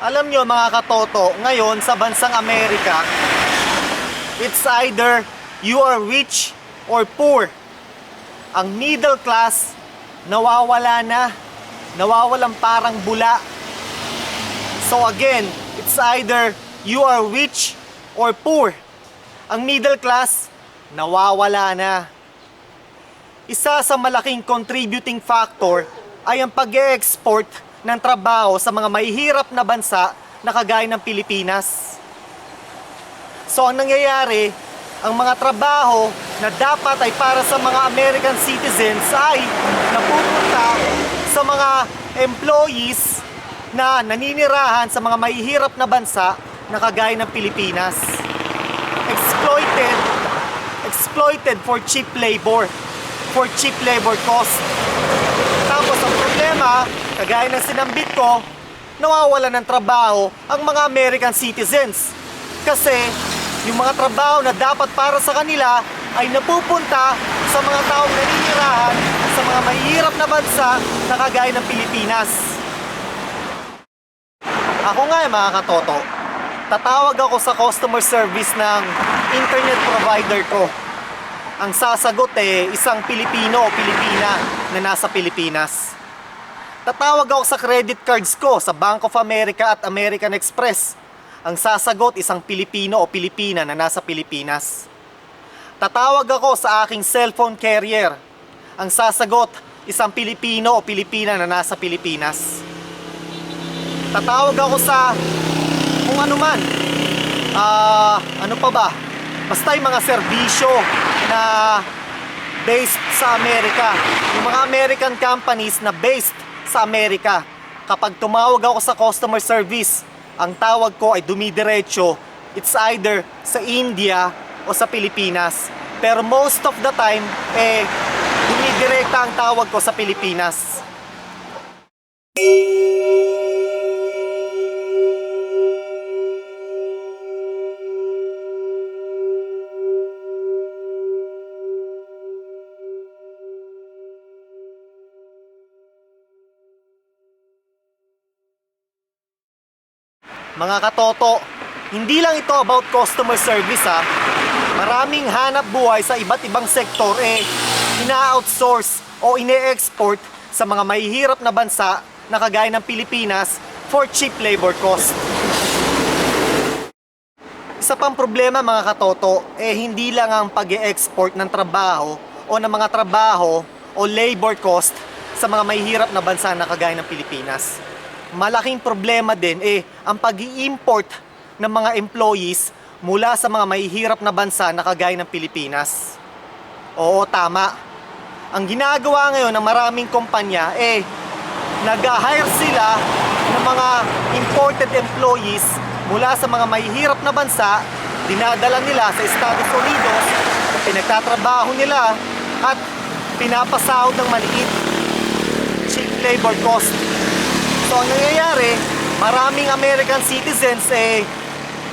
Alam nyo mga katoto, ngayon sa bansang Amerika, it's either you are rich or poor. Ang middle class, nawawala na. Nawawalang parang bula. So again, it's either you are rich or poor. Ang middle class, nawawala na. Isa sa malaking contributing factor ay ang pag-e-export ng trabaho sa mga mahihirap na bansa na kagaya ng Pilipinas. So ang nangyayari, ang mga trabaho na dapat ay para sa mga American citizens ay napupunta sa mga employees na naninirahan sa mga mahihirap na bansa na kagaya ng Pilipinas. Exploited for cheap labor, for cheap labor cost. Tapos ang problema, kagaya ng sinambit ko, nawawalan ng trabaho ang mga American citizens. Kasi yung mga trabaho na dapat para sa kanila ay napupunta sa mga taong naninirahan sa mga mahihirap na bansa na kagaya ng Pilipinas. Ako nga mga katoto, tatawag ako sa customer service ng internet provider ko. Ang sasagot isang Pilipino o Pilipina na nasa Pilipinas. Tatawag ako sa credit cards ko sa Bank of America at American Express. Ang sasagot isang Pilipino o Pilipina na nasa Pilipinas. Tatawag ako sa aking cellphone carrier. Ang sasagot isang Pilipino o Pilipina na nasa Pilipinas. Tatawag ako sa kung ano man. Ano pa ba? Basta yung mga serbisyo na based sa Amerika. Yung mga American companies na based sa Amerika. Kapag tumawag ako sa customer service, ang tawag ko ay dumidiretso. It's either sa India o sa Pilipinas. Pero most of the time, dumidirekta ang tawag ko sa Pilipinas. Mga katoto, hindi lang ito about customer service ha. Maraming hanap buhay sa iba't ibang sektor ina-outsource o ine-export sa mga mahihirap na bansa na kagaya ng Pilipinas for cheap labor cost. Isa pang problema mga katoto, hindi lang ang pag-e-export ng trabaho o ng mga trabaho o labor cost sa mga mahihirap na bansa na kagaya ng Pilipinas. Malaking problema din ang pag-i-import ng mga employees mula sa mga mahihirap na bansa na kagaya ng Pilipinas. Oo, tama. Ang ginagawa ngayon ng maraming kumpanya nag-hire sila ng mga imported employees mula sa mga mahihirap na bansa, dinadala nila sa Estados Unidos, pinagtatrabaho nila at pinapasahod ng maliit. Cheap labor cost. So ang nangyayari, maraming American citizens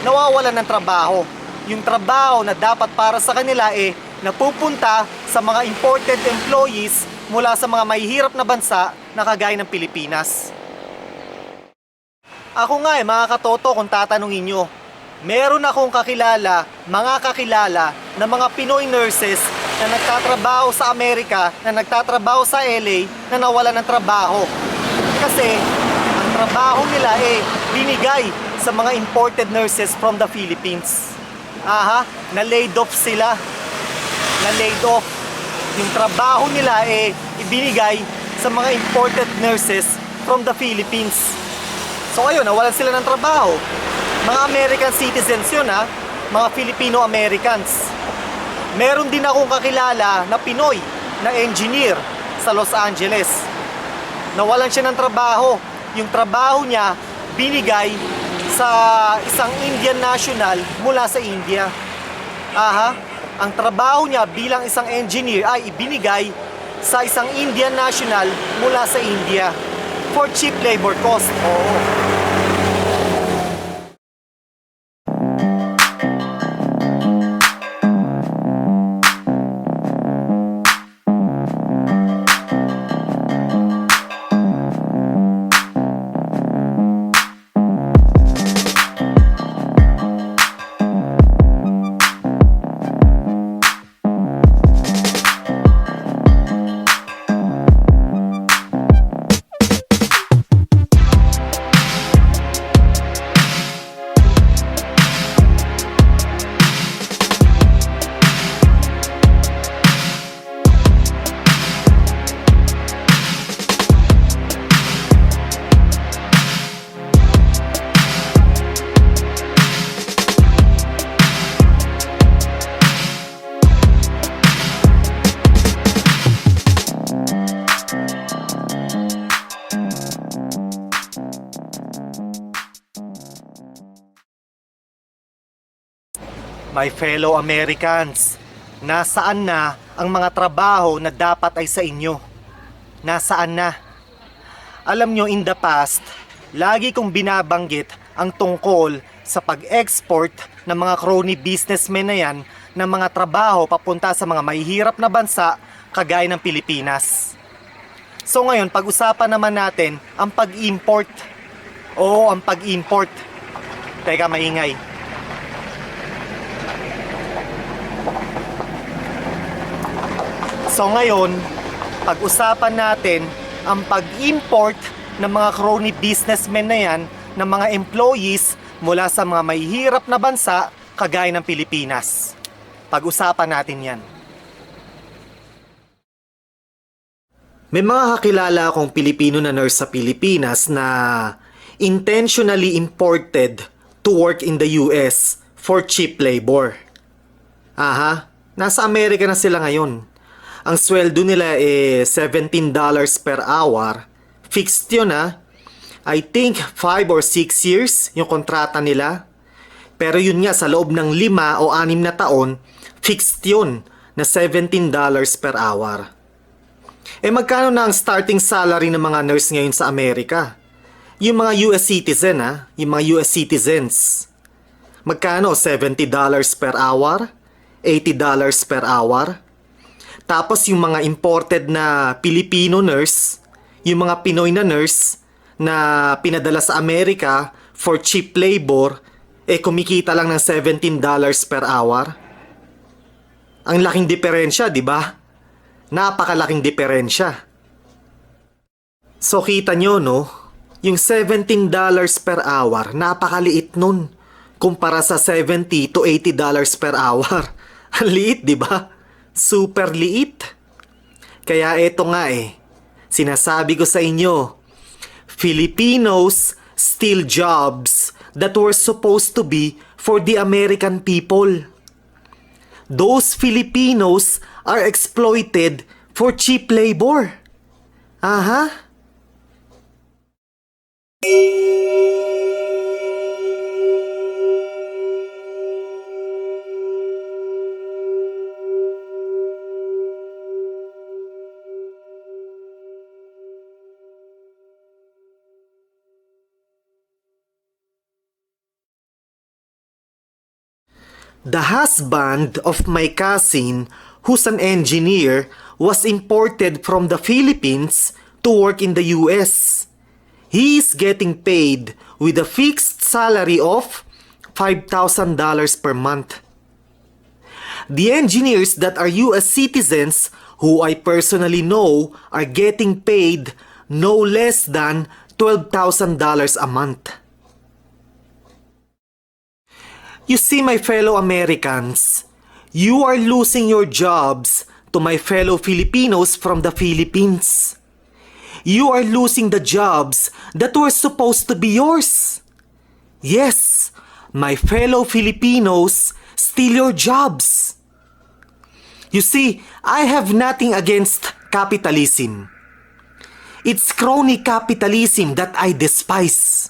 nawawalan ng trabaho. Yung trabaho na dapat para sa kanila napupunta sa mga imported employees mula sa mga mahihirap na bansa na kagaya ng Pilipinas. Ako nga mga katoto, kung tatanungin nyo, meron akong mga kakilala na mga Pinoy nurses na nagtatrabaho sa Amerika, na nagtatrabaho sa LA, na nawalan ng trabaho. Kasi ang trabaho nila binigay sa mga imported nurses from the Philippines. Na-laid off sila. Na-laid off. Yung trabaho nila ibinigay sa mga imported nurses from the Philippines. So ayun, nawalan sila ng trabaho. Mga American citizens yun mga Filipino-Americans. Meron din akong kakilala na Pinoy na engineer sa Los Angeles. Nawalan siya ng trabaho. Yung trabaho niya binigay sa isang Indian national mula sa India. Ang trabaho niya bilang isang engineer ay ibinigay sa isang Indian national mula sa India for cheap labor cost. Oo. My fellow Americans, nasaan na ang mga trabaho na dapat ay sa inyo? Nasaan na? Alam nyo, in the past, lagi kong binabanggit ang tungkol sa pag-export ng mga crony businessmen na yan ng mga trabaho papunta sa mga mahihirap na bansa kagaya ng Pilipinas. So ngayon, pag-usapan naman natin ang pag-import. Oo, ang pag-import. Teka, maingay. So ngayon, pag-usapan natin ang pag-import ng mga crony businessmen na yan, ng mga employees mula sa mga mahihirap na bansa kagaya ng Pilipinas. Pag-usapan natin yan. May mga kakilala akong Pilipino na nurse sa Pilipinas na intentionally imported to work in the US for cheap labor. Aha, nasa Amerika na sila ngayon. Ang sweldo nila $17 per hour. Fixed yun I think 5 or 6 years yung kontrata nila. Pero yun nga, sa loob ng 5 o 6 na taon, fixed yun na $17 per hour. Magkano na ang starting salary ng mga nurse ngayon sa Amerika? Yung mga US citizen yung mga US citizens. Magkano? $70 per hour? $80 per hour? Tapos yung mga imported na Filipino nurse, yung mga Pinoy na nurse na pinadala sa Amerika for cheap labor, kumikita lang ng $17 per hour. Ang laking diferensya, di ba? Napakalaking diferensya. So kita nyo, no? Yung $17 per hour, napakaliit nun kumpara sa $70 to $80 per hour. Ang liit, di ba? Super liit. Kaya eto nga sinasabi ko sa inyo, Filipinos steal jobs that were supposed to be for the American people. Those Filipinos are exploited for cheap labor. Aha. The husband of my cousin, who's an engineer, was imported from the Philippines to work in the US. He is getting paid with a fixed salary of $5,000 per month. The engineers that are US citizens, who I personally know, are getting paid no less than $12,000 a month. You see, my fellow Americans, you are losing your jobs to my fellow Filipinos from the Philippines. You are losing the jobs that were supposed to be yours. Yes, my fellow Filipinos steal your jobs. You see, I have nothing against capitalism. It's crony capitalism that I despise.